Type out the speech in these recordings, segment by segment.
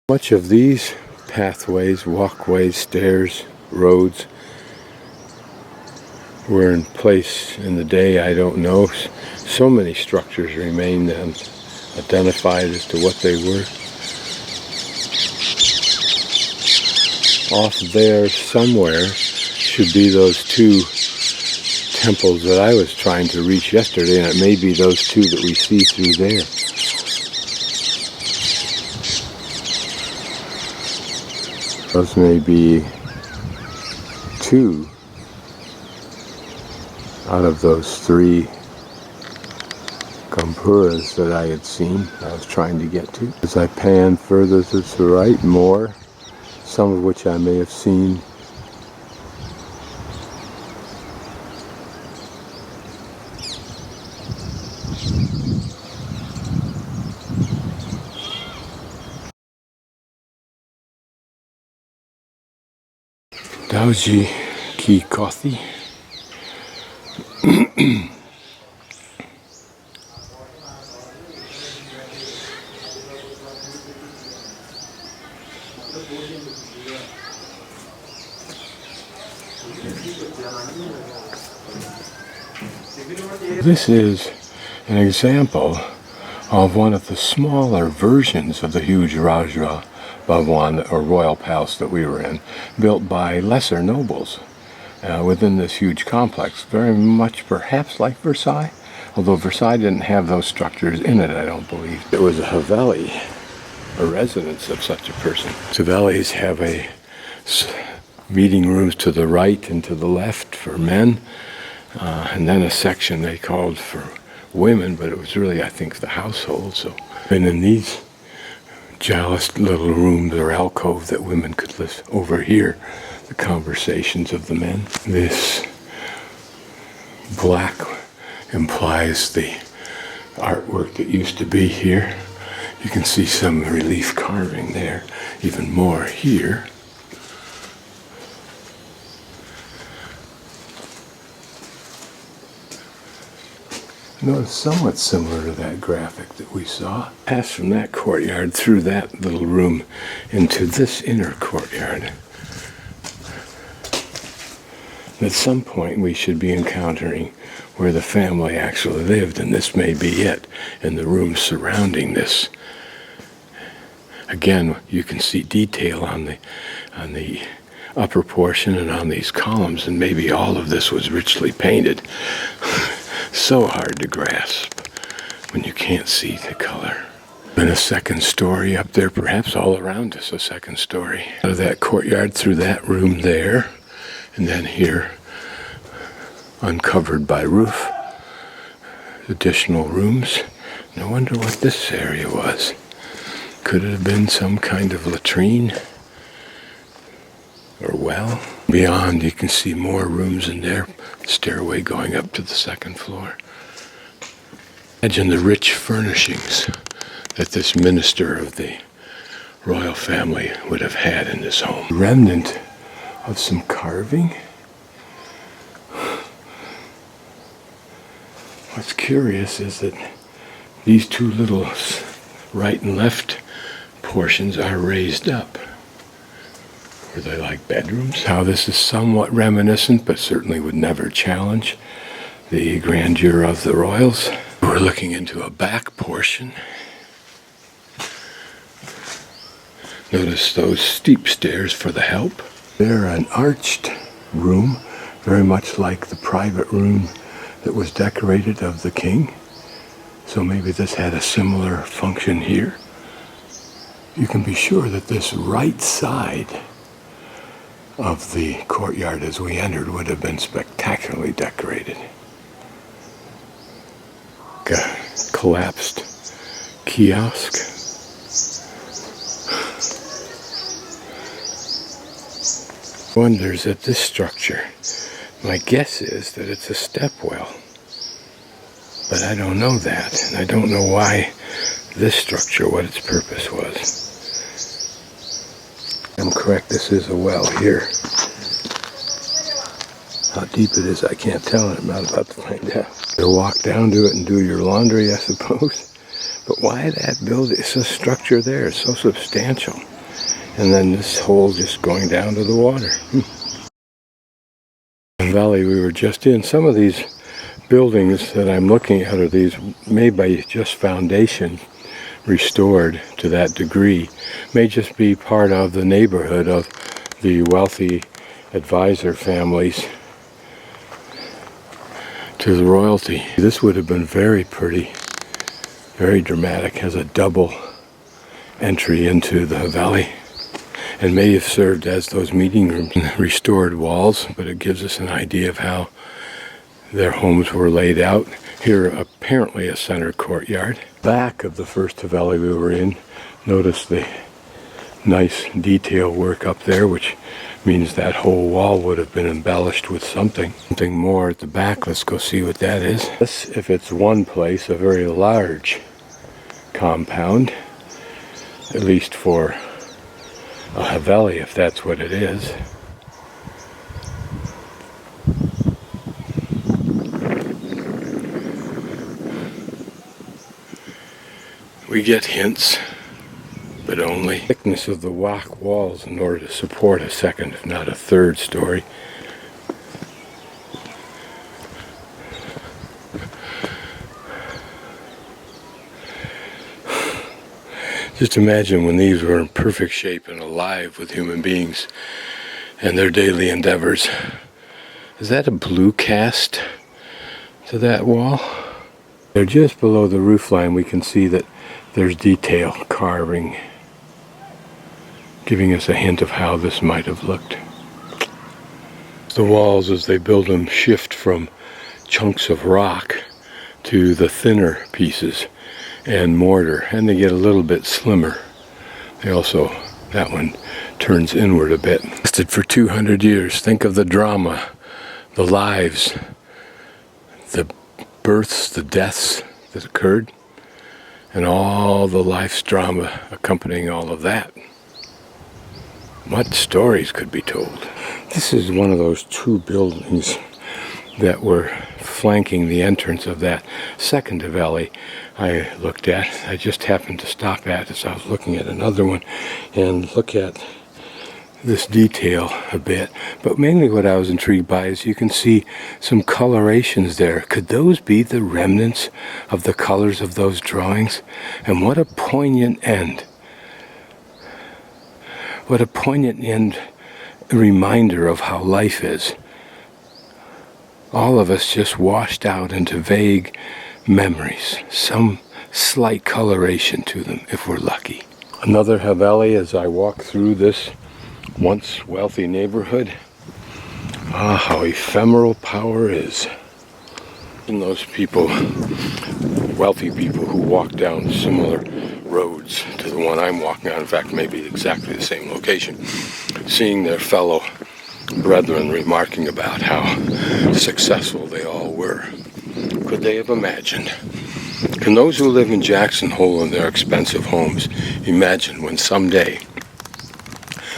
Much of these pathways, walkways, stairs, roads were in place in the day, I don't know. So many structures remain identified as to what they were. Off there somewhere should be those two temples that I was trying to reach yesterday, and it may be those two that we see through there. Those may be two out of those three Gampuras that I had seen, I was trying to get to. As I pan further to the right, more, some of which I may have seen. Dauji Ki Kothi. This is an example of one of the smaller versions of the huge Raja Bhavan, or royal palace that we were in, built by lesser nobles within this huge complex, very much perhaps like Versailles, although Versailles didn't have those structures in it, I don't believe. It was a Haveli, a residence of such a person. Havelis have meeting rooms to the right and to the left for men, and then a section they called for women, but it was really, I think, the household. So, and in these jaloused little rooms or alcove that women could overhear the conversations of the men. This black implies the artwork that used to be here. You can see some relief carving there, even more here. No, it's somewhat similar to that graphic that we saw. Pass from that courtyard through that little room into this inner courtyard. At some point we should be encountering where the family actually lived, and this may be it, in the room surrounding this. Again, you can see detail on the upper portion and on these columns, and maybe all of this was richly painted. So hard to grasp when you can't see the color. And a second story up there, perhaps all around us, a second story. Out of that courtyard through that room there, and then here, uncovered by roof, additional rooms. No wonder what this area was. Could it have been some kind of latrine or well? Beyond, you can see more rooms in there, stairway going up to the second floor. Imagine the rich furnishings that this minister of the royal family would have had in this home. Remnant of some carving. What's curious is that these two little right and left portions are raised up. Were they like bedrooms? How this is somewhat reminiscent, but certainly would never challenge the grandeur of the royals. We're looking into a back portion. Notice those steep stairs for the help. They're an arched room, very much like the private room that was decorated of the king. So maybe this had a similar function here. You can be sure that this right side of the courtyard as we entered would have been spectacularly decorated. A collapsed kiosk. Wonders at this structure. My guess is that it's a stepwell, but I don't know that, and I don't know why this structure, what its purpose was. I'm correct, this is a well here. How deep it is, I can't tell, and I'm not about to find out. You'll walk down to it and do your laundry, I suppose. But why that building, it's a structure there, it's so substantial. and then this hole just going down to the water. The valley we were just in, some of these buildings that I'm looking at are these made by just foundation, restored to that degree, may just be part of the neighborhood of the wealthy advisor families to the royalty. This would have been very pretty, very dramatic, has a double entry into the Haveli, and may have served as those meeting rooms. Restored walls, but it gives us an idea of how their homes were laid out. Here, apparently a center courtyard. Back of the first Haveli we were in, notice the nice detail work up there, which means that whole wall would have been embellished with something more at the back. Let's go see what that is. This, if it's one place, a very large compound, at least for a Haveli, if that's what it is. We get hints, but only thickness of the rock walls in order to support a second, if not a third story. Just imagine when these were in perfect shape and alive with human beings and their daily endeavors. Is that a blue cast to that wall? They're just below the roof line. We can see that there's detail carving, giving us a hint of how this might have looked. The walls, as they build them, shift from chunks of rock to the thinner pieces and mortar, and they get a little bit slimmer. They also, that one turns inward a bit. Lasted for 200 years. Think of the drama, the lives, the births, the deaths that occurred, and all the life's drama accompanying all of that. What stories could be told? This is one of those two buildings that were flanking the entrance of that second Haveli I looked at. I just happened to stop at as I was looking at another one and look at this detail a bit. But mainly what I was intrigued by is you can see some colorations there. Could those be the remnants of the colors of those drawings? And what a poignant end. What a poignant end reminder of how life is. All of us just washed out into vague memories, some slight coloration to them if we're lucky. Another Haveli as I walk through this once wealthy neighborhood. Ah, how ephemeral power is. And those people, wealthy people who walk down similar roads to the one I'm walking on, in fact maybe exactly the same location, seeing their fellow brethren remarking about how successful they all were. Could they have imagined? Can those who live in Jackson Hole in their expensive homes imagine when someday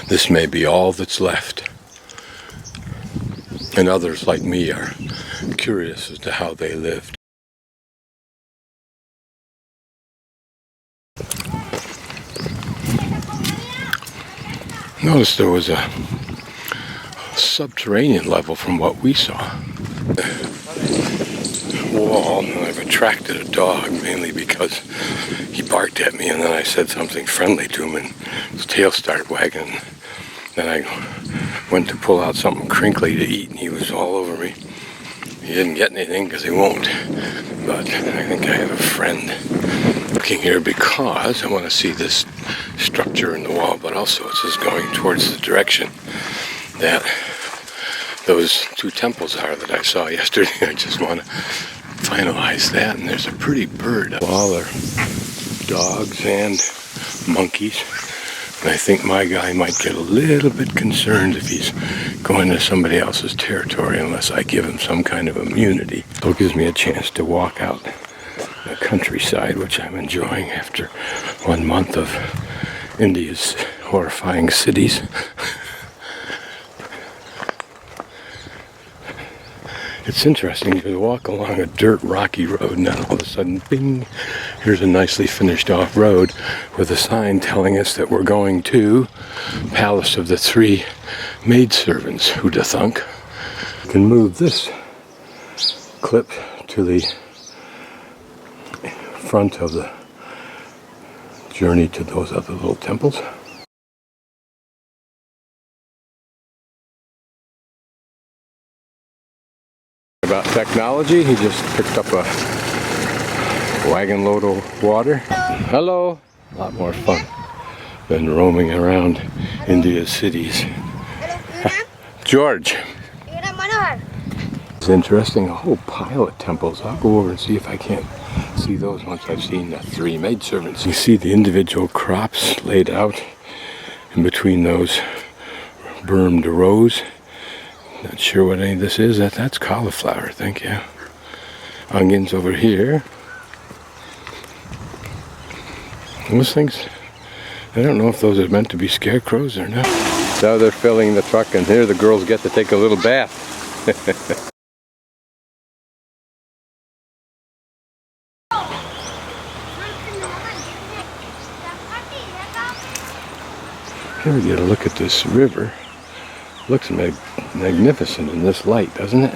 this may be all that's left? And others like me are curious as to how they lived. Notice there was a subterranean level from what we saw. Wall, and I've attracted a dog mainly because he barked at me, and then I said something friendly to him and his tail started wagging. Then I went to pull out something crinkly to eat and he was all over me. He didn't get anything because he won't, but I think I have a friend looking here because I want to see this structure in the wall, but also it's just going towards the direction that those two temples are that I saw yesterday. I just want to finalize that. And there's a pretty bird. All are dogs and monkeys. And I think my guy might get a little bit concerned if he's going to somebody else's territory unless I give him some kind of immunity. So it gives me a chance to walk out the countryside, which I'm enjoying after 1 month of India's horrifying cities. It's interesting. You walk along a dirt rocky road and then all of a sudden, bing, here's a nicely finished off road with a sign telling us that we're going to Palace of the Three Maidservants. Who'da thunk? You can move this clip to the front of the journey to those other little temples. About technology, he just picked up a wagon load of water. Hello! A lot more fun than roaming around India's cities. George! It's interesting, a whole pile of temples. I'll go over and see if I can't see those once I've seen the three maidservants. You see the individual crops laid out in between those bermed rows. Not sure what any of this is. That's cauliflower, I think, yeah. Onions over here. Those things, I don't know if those are meant to be scarecrows or not. Now they're filling the truck, and here the girls get to take a little bath. Here we get a look at this river. Looks magnificent in this light, doesn't it?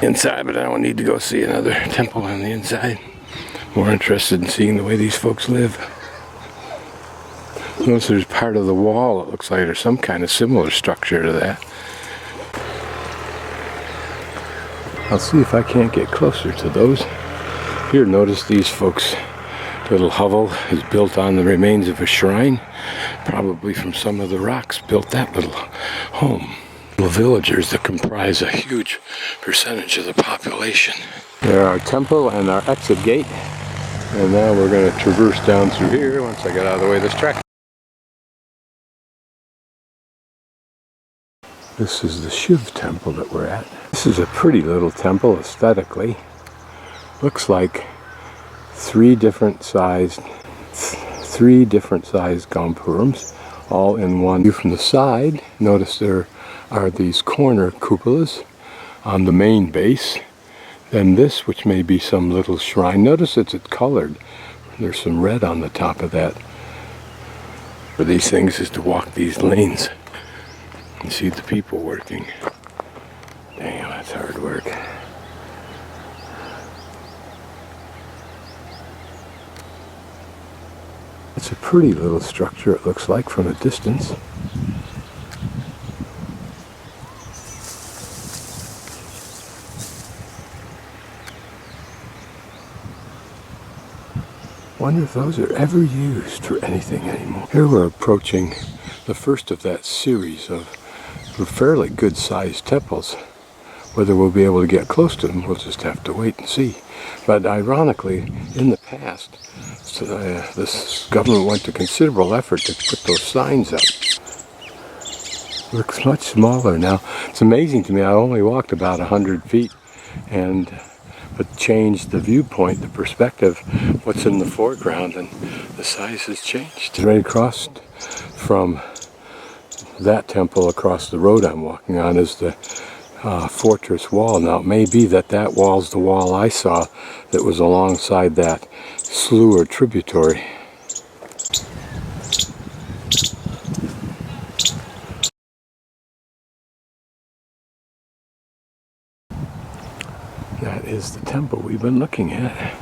Inside, but I don't need to go see another temple on the inside. More interested in seeing the way these folks live. Notice there's part of the wall, it looks like, or some kind of similar structure to that. I'll see if I can't get closer to those. Here, notice these folks' little hovel is built on the remains of a shrine. Probably from some of the rocks built that little home. Little villagers that comprise a huge percentage of the population. There are our temple and our exit gate. And now we're going to traverse down through here once I get out of the way of this track. This is the Shiv Temple that we're at. This is a pretty little temple aesthetically. Looks like three different sized gopurams, all in one. View from the side, notice there are these corner cupolas on the main base. Then this, which may be some little shrine. Notice it's colored. There's some red on the top of that. For these things is to walk these lanes. You see the people working. Damn, that's hard work. It's a pretty little structure, it looks like, from a distance. Wonder if those are ever used for anything anymore. Here we're approaching the first of that series of fairly good-sized temples. Whether we'll be able to get close to them, we'll just have to wait and see. But ironically, in the past, this government went to considerable effort to put those signs up. Looks much smaller now. It's amazing to me. I only walked about 100 feet, but changed the viewpoint, the perspective, what's in the foreground, and the size has changed. Right across from that temple, across the road I'm walking on, is the fortress wall. Now it may be that wall's the wall I saw that was alongside that slough or tributary. That is the temple we've been looking at.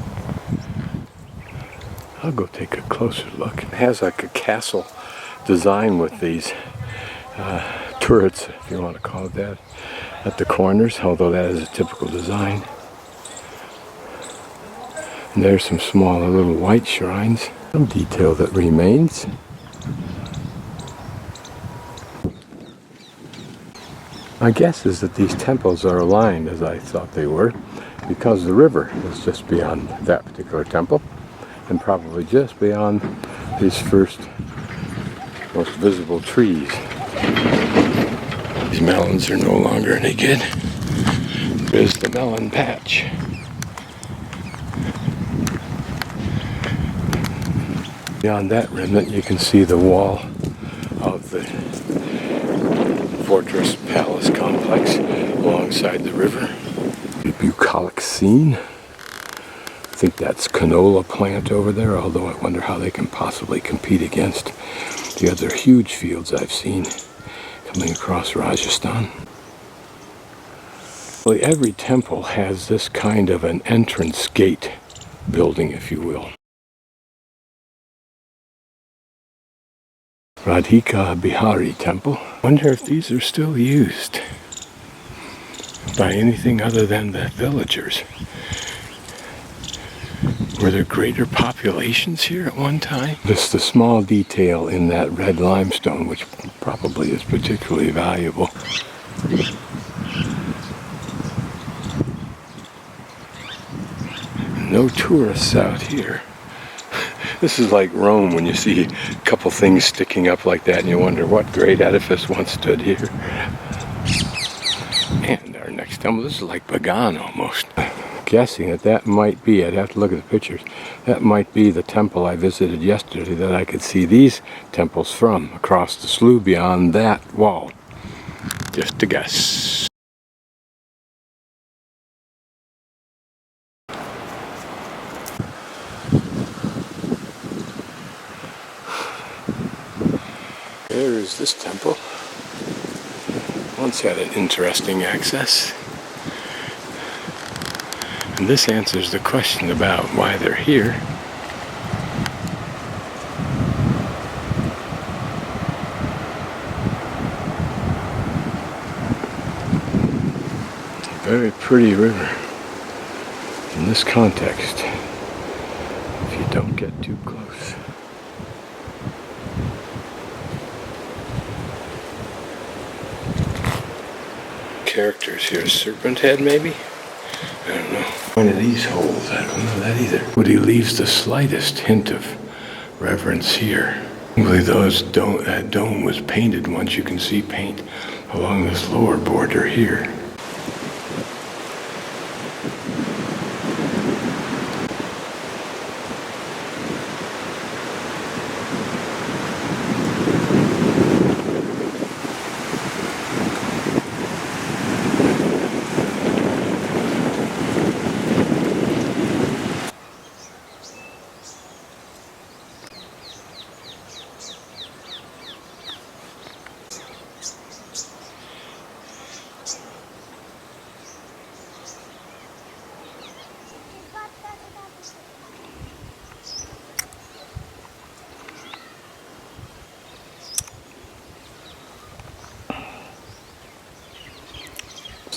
I'll go take a closer look. It has like a castle design with these turrets, if you want to call it that, at the corners, although that is a typical design. And there's some smaller little white shrines. Some detail that remains. My guess is that these temples are aligned, as I thought they were, because the river is just beyond that particular temple, and probably just beyond these first most visible trees. These melons are no longer any good. There's the melon patch. Beyond that remnant, you can see the wall of the fortress palace complex alongside the river. A bucolic scene. I think that's canola plant over there, although I wonder how they can possibly compete against the other huge fields I've seen coming across Rajasthan. Well, every temple has this kind of an entrance gate building, if you will. Radhika Bihari Temple. Wonder if these are still used by anything other than the villagers. Were there greater populations here at one time? Just the small detail in that red limestone, which probably is particularly valuable. No tourists out here. This is like Rome when you see a couple things sticking up like that and you wonder what great edifice once stood here. And our next temple, this is like Bagan almost. Guessing that might be, I'd have to look at the pictures, that might be the temple I visited yesterday that I could see these temples from, across the slough beyond that wall. Just a guess. There is this temple. Once had an interesting access. And this answers the question about why they're here. Very pretty river in this context, if you don't get too close. Characters here, serpent head maybe? I don't know. One of these holes, I don't know that either. But he leaves the slightest hint of reverence here. Probably that dome was painted once. You can see paint along this lower border here.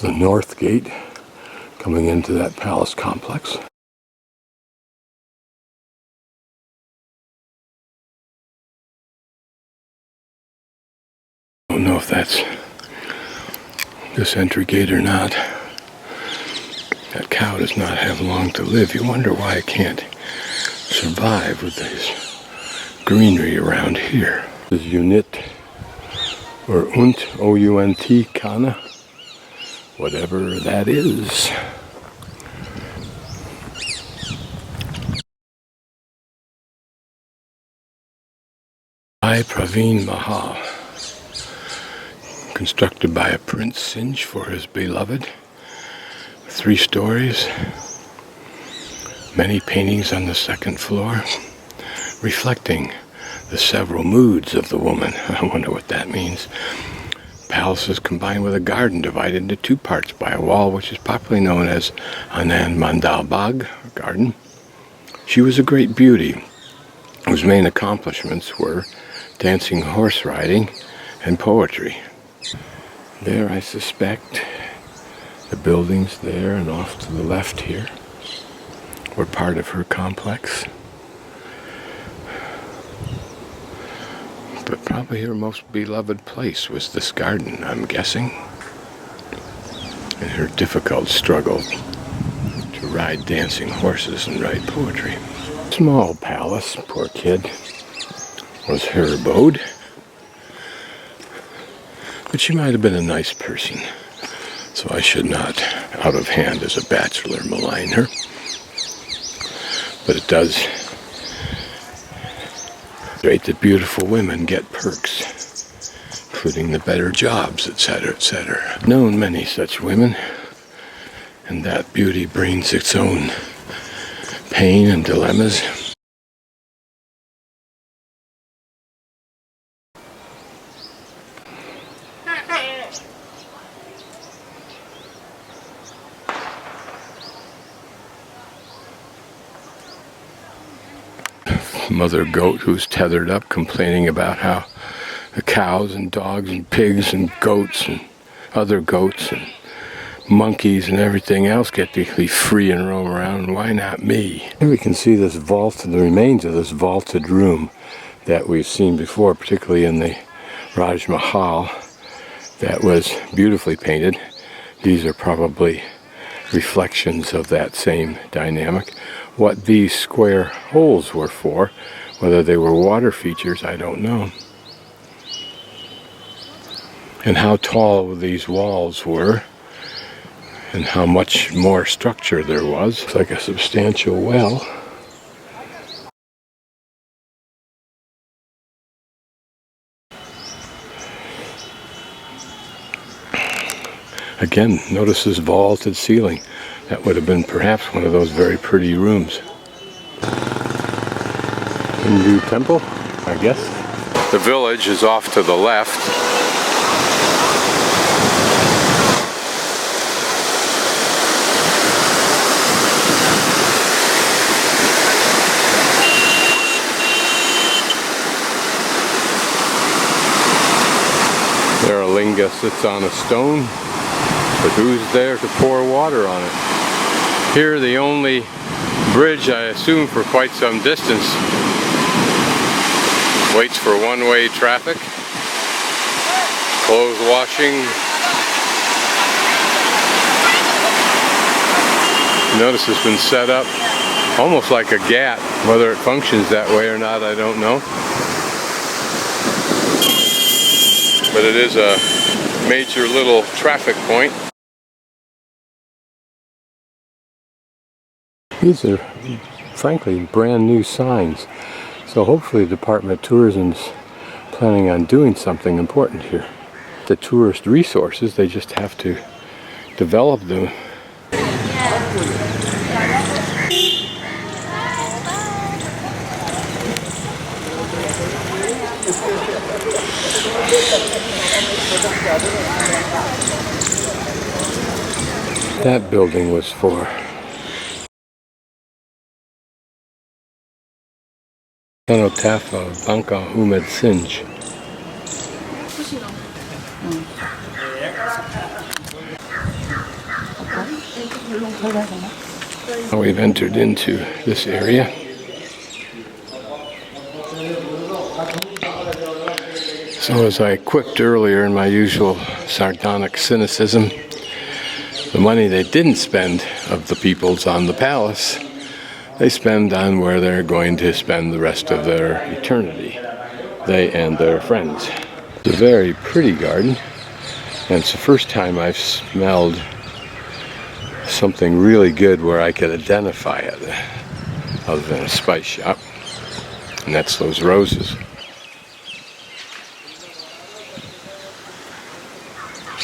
The north gate coming into that palace complex. I don't know if that's this entry gate or not. That cow does not have long to live. You wonder why it can't survive with this greenery around here. This is unit or O-U-N-T, Kana. Whatever that is. Rai Praveen Mahal, constructed by a Prince Singh for his beloved. 3 stories, many paintings on the second floor, reflecting the several moods of the woman. I wonder what that means. Palace is combined with a garden divided into 2 parts by a wall which is popularly known as Anand Mandal Bagh, garden. She was a great beauty, whose main accomplishments were dancing, horse riding, and poetry. There, I suspect, the buildings there and off to the left here were part of her complex. But probably her most beloved place was this garden, I'm guessing. And her difficult struggle to ride dancing horses and write poetry. Small palace, poor kid, was her abode. But she might have been a nice person, so I should not, out of hand as a bachelor, malign her. But it does Great that beautiful women get perks, including the better jobs, etc., etc. Known many such women, and that beauty brings its own pain and dilemmas. Mother goat who's tethered up, complaining about how the cows and dogs and pigs and goats and other goats and monkeys and everything else get to be free and roam around, and why not me? Here we can see this vault, the remains of this vaulted room that we've seen before, particularly in the Raj Mahal, that was beautifully painted. These are probably reflections of that same dynamic. What these square holes were for, whether they were water features, I don't know. And how tall these walls were, and how much more structure there was. It's like a substantial well. Again, notice this vaulted ceiling. That would have been perhaps one of those very pretty rooms. Hindu temple, I guess. The village is off to the left. There a linga sits on a stone, but who's there to pour water on it? Here the only bridge, I assume for quite some distance, waits for one-way traffic, clothes washing. Notice it's been set up almost like a ghat. Whether it functions that way or not, I don't know. But it is a major little traffic point. These are, frankly, brand new signs. So hopefully the Department of Tourism's planning on doing something important here. The tourist resources, they just have to develop them. That building was for Cenotaph of Banka Umed Singh. We've entered into this area. So as I quipped earlier in my usual sardonic cynicism, the money they didn't spend of the people's on the palace, they spend on where they're going to spend the rest of their eternity, they and their friends. It's a very pretty garden, and it's the first time I've smelled something really good where I could identify it, other than a spice shop, and that's those roses.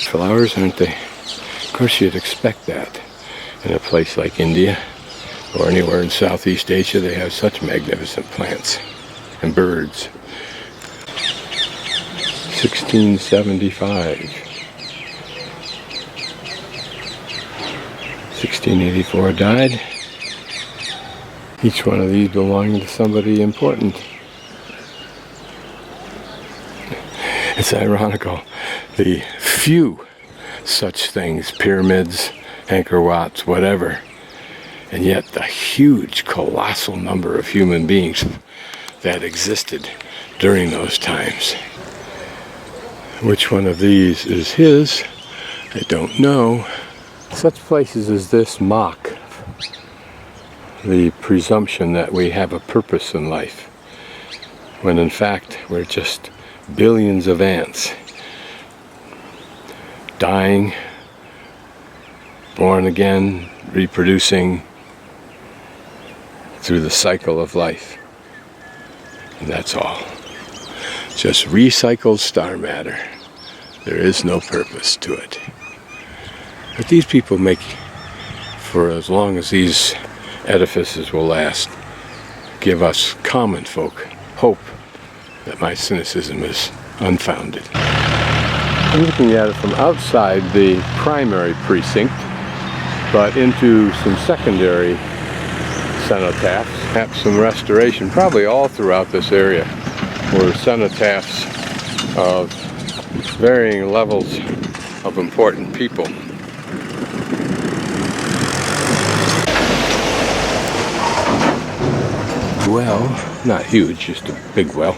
Flowers, aren't they? Of course you'd expect that in a place like India or anywhere in Southeast Asia. They have such magnificent plants and birds. 1675. 1684 died. Each one of these belonging to somebody important. It's ironical. The few such things, pyramids, Angkor Wats, whatever, and yet the huge, colossal number of human beings that existed during those times. Which one of these is his, I don't know. Such places as this mock the presumption that we have a purpose in life, when in fact we're just billions of ants, dying, born again, reproducing through the cycle of life. And that's all. Just recycled star matter. There is no purpose to it. But these people make, for as long as these edifices will last, give us common folk hope that my cynicism is unfounded. I'm looking at it from outside the primary precinct, but into some secondary cenotaphs. Perhaps some restoration, probably all throughout this area, were cenotaphs of varying levels of important people. Well, not huge, just a big well.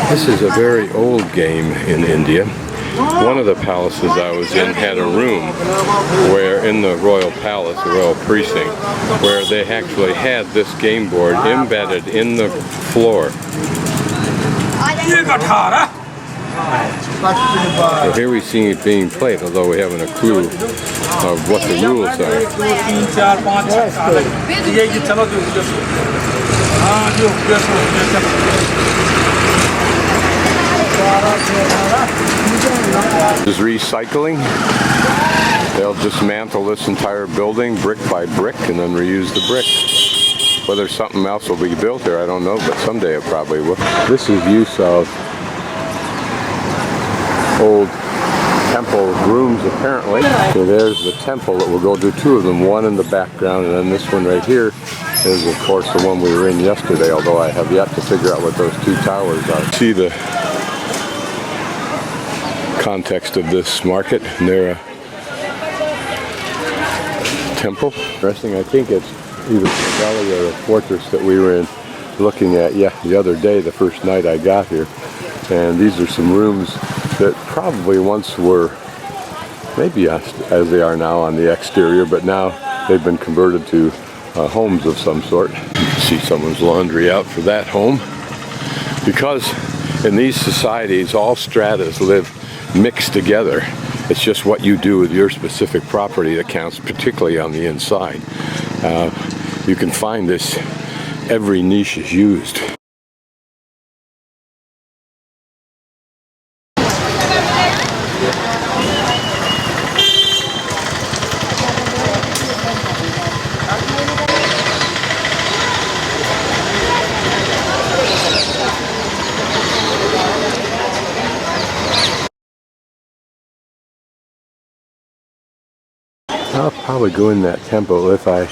This is a very old game in India. One of the palaces I was in had a room where, in the royal palace, the royal precinct, where they actually had this game board embedded in the floor. So here we see it being played, although we haven't a clue of what the rules are. This is recycling. They'll dismantle this entire building brick by brick and then reuse the brick. Whether something else will be built there, I don't know, but someday it probably will. This is use of old temple rooms, apparently. So there's the temple that we'll go to, two of them, one in the background, and then this one right here is, of course, the one we were in yesterday, although I have yet to figure out what those two towers are. See the context of this market near a temple. Interesting, I think it's either the valley or a fortress that we were in looking at the other day, the first night I got here. And these are some rooms that probably once were maybe as they are now on the exterior, but now they've been converted to homes of some sort. You can see someone's laundry out for that home. Because in these societies, all stratas live mixed together. It's just what you do with your specific property that counts, particularly on the inside. You can find this, every niche is used. I'll probably go in that temple if I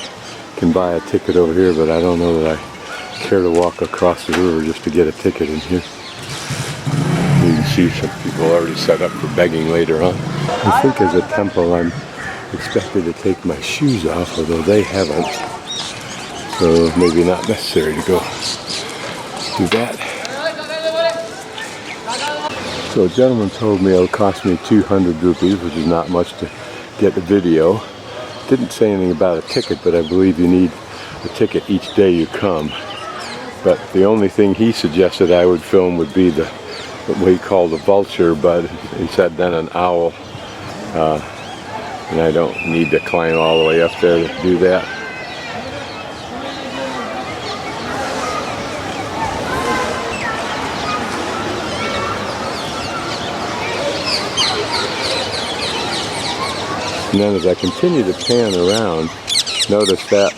can buy a ticket over here, but I don't know that I care to walk across the river just to get a ticket in here. You can see some people already set up for begging later on. I think as a temple I'm expected to take my shoes off, although they haven't. So maybe not necessary to go do that. So a gentleman told me it'll cost me 200 rupees, which is not much to get a video. Didn't say anything about a ticket, but I believe you need a ticket each day you come. But the only thing he suggested I would film would be what he called a vulture, but he said then an owl. And I don't need to climb all the way up there to do that. And then as I continue to pan around, notice that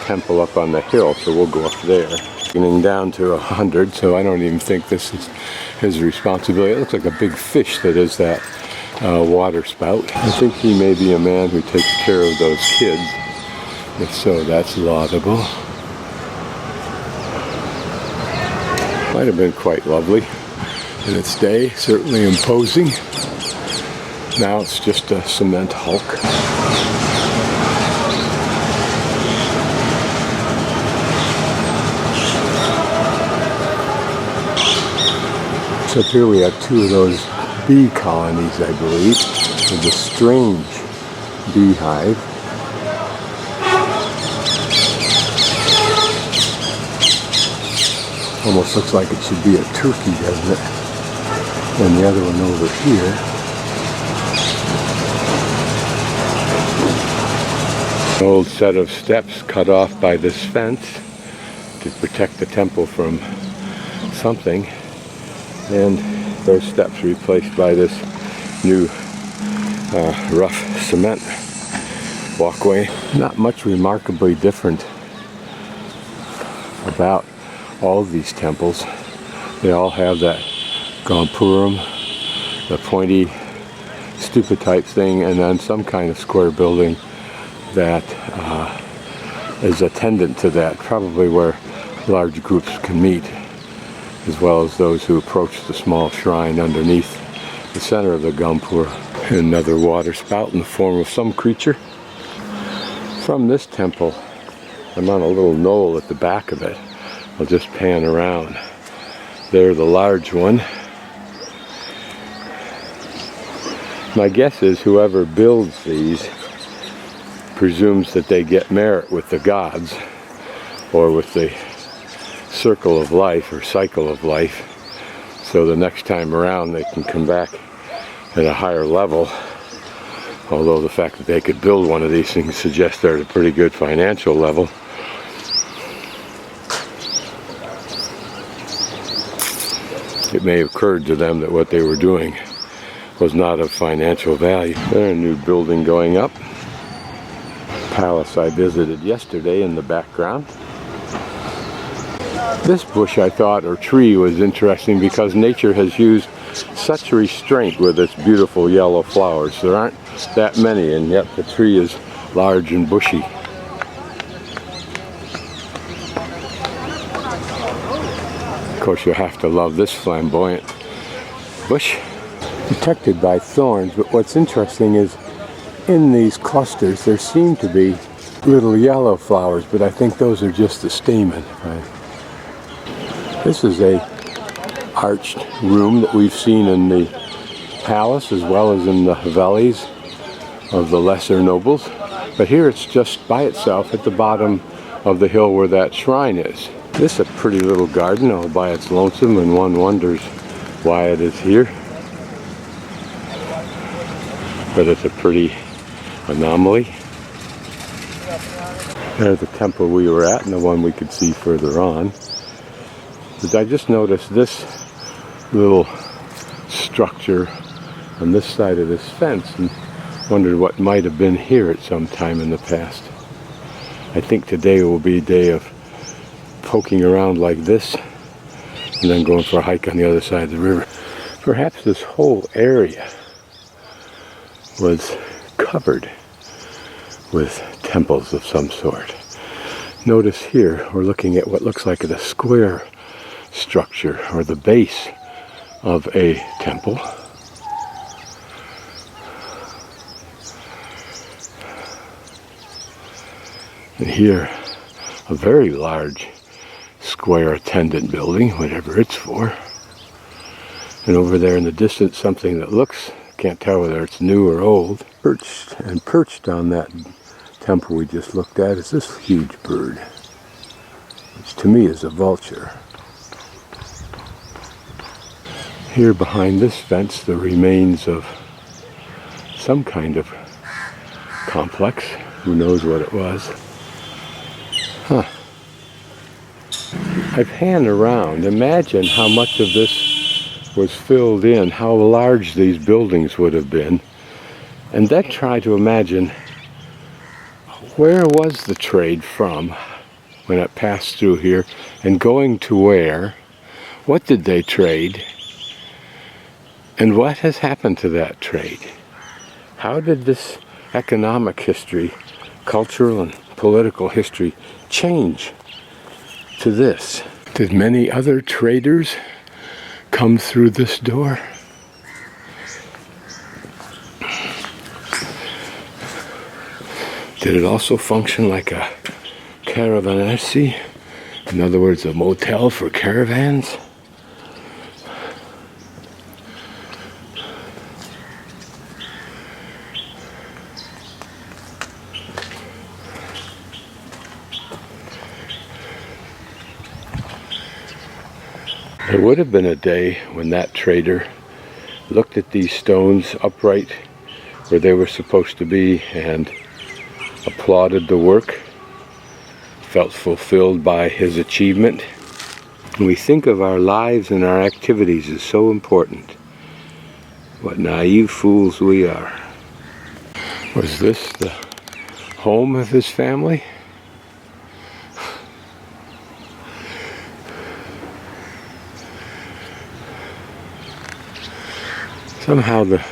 temple up on the hill, so we'll go up there. Getting down to 100, so I don't even think this is his responsibility. It looks like a big fish that is that water spout. I think he may be a man who takes care of those kids. If so, that's laudable. Might have been quite lovely in its day, certainly imposing. Now it's just a cement hulk. So here we have two of those bee colonies, I believe, with a strange beehive. Almost looks like it should be a turkey, doesn't it? And the other one over here old set of steps cut off by this fence to protect the temple from something, and those steps replaced by this new rough cement walkway. Not much remarkably different about all of these temples. They all have that gompuram, the pointy stupa type thing, and then some kind of square building that is attendant to that, probably where large groups can meet, as well as those who approach the small shrine underneath the center of the gompuram. Another water spout in the form of some creature. From this temple, I'm on a little knoll at the back of it. I'll just pan around. There, the large one. My guess is whoever builds these presumes that they get merit with the gods, or with the circle of life or cycle of life, so the next time around they can come back at a higher level. Although the fact that they could build one of these things suggests they're at a pretty good financial level. It may have occurred to them that what they were doing was not of financial value. There's a new building going up. Palace I visited yesterday in the background. This bush, I thought, or tree, was interesting because nature has used such restraint with its beautiful yellow flowers. There aren't that many, and yet the tree is large and bushy. Of course, you have to love this flamboyant bush. Protected by thorns, but what's interesting is in these clusters there seem to be little yellow flowers, but I think those are just the stamen. Right? This is a arched room that we've seen in the palace as well as in the Havelis of the lesser nobles, but here it's just by itself at the bottom of the hill where that shrine is. This is a pretty little garden all by its lonesome, and one wonders why it is here, but it's a pretty anomaly. There's the temple we were at and the one we could see further on. But I just noticed this little structure on this side of this fence and wondered what might have been here at some time in the past. I think today will be a day of poking around like this and then going for a hike on the other side of the river. Perhaps this whole area was covered with temples of some sort. Notice here we're looking at what looks like a square structure, or the base of a temple. And here a very large square attendant building, whatever it's for. And over there in the distance something that looks, can't tell whether it's new or old. Perched on that temple we just looked at is this huge bird, which to me is a vulture. Here behind this fence, the remains of some kind of complex. Who knows what it was? Huh. I pan around. Imagine how much of this was filled in, how large these buildings would have been, and then try to imagine where was the trade from when it passed through here, and going to where? What did they trade? And what has happened to that trade? How did this economic history, cultural and political history change to this? Did many other traders come through this door? Did it also function like a caravanserai? In other words, a motel for caravans? There would have been a day when that trader looked at these stones upright where they were supposed to be and applauded the work, felt fulfilled by his achievement. And we think of our lives and our activities as so important. What naive fools we are. Was this the home of his family? Somehow the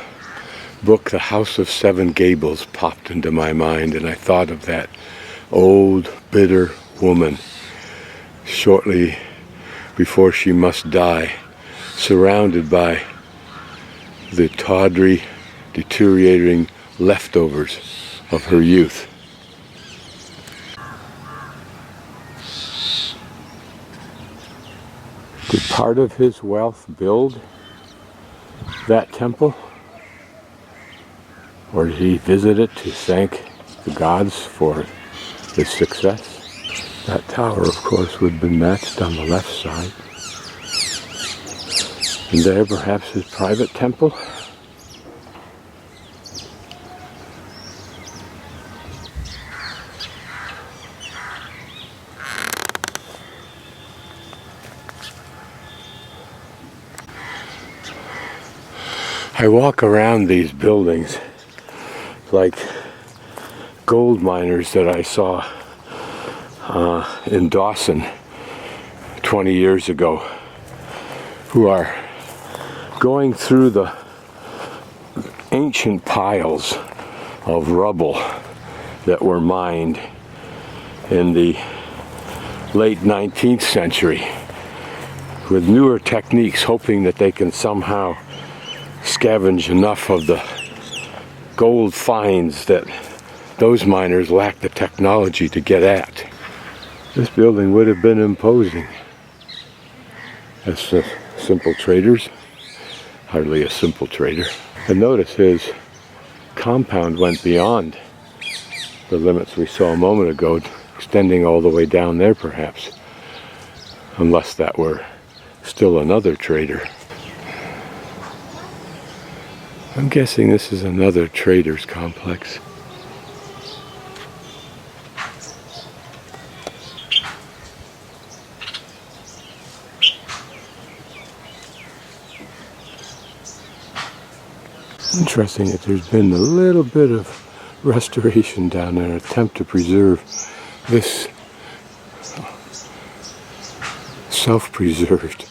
book, The House of Seven Gables, popped into my mind, and I thought of that old, bitter woman shortly before she must die, surrounded by the tawdry, deteriorating leftovers of her youth. Did part of his wealth build that temple? Or did he visit it to thank the gods for his success? That tower, of course, would have been matched on the left side. And there, perhaps, his private temple? I walk around these buildings like gold miners that I saw in Dawson 20 years ago, who are going through the ancient piles of rubble that were mined in the late 19th century with newer techniques, hoping that they can somehow scavenge enough of the gold finds that those miners lacked the technology to get at. This building would have been imposing as simple traders, hardly a simple trader. And notice his compound went beyond the limits we saw a moment ago, extending all the way down there perhaps, unless that were still another trader. I'm guessing this is another trader's complex. Interesting that there's been a little bit of restoration down there, an attempt to preserve this self-preserved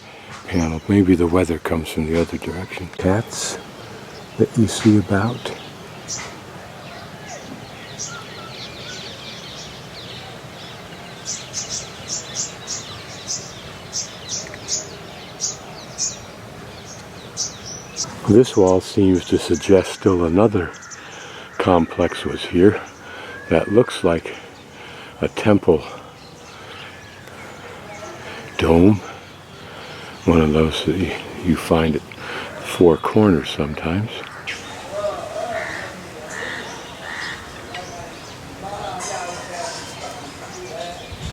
panel. Maybe the weather comes from the other direction. Cats that you see about. This wall seems to suggest still another complex was here that looks like a temple dome, one of those that you find at four corners sometimes.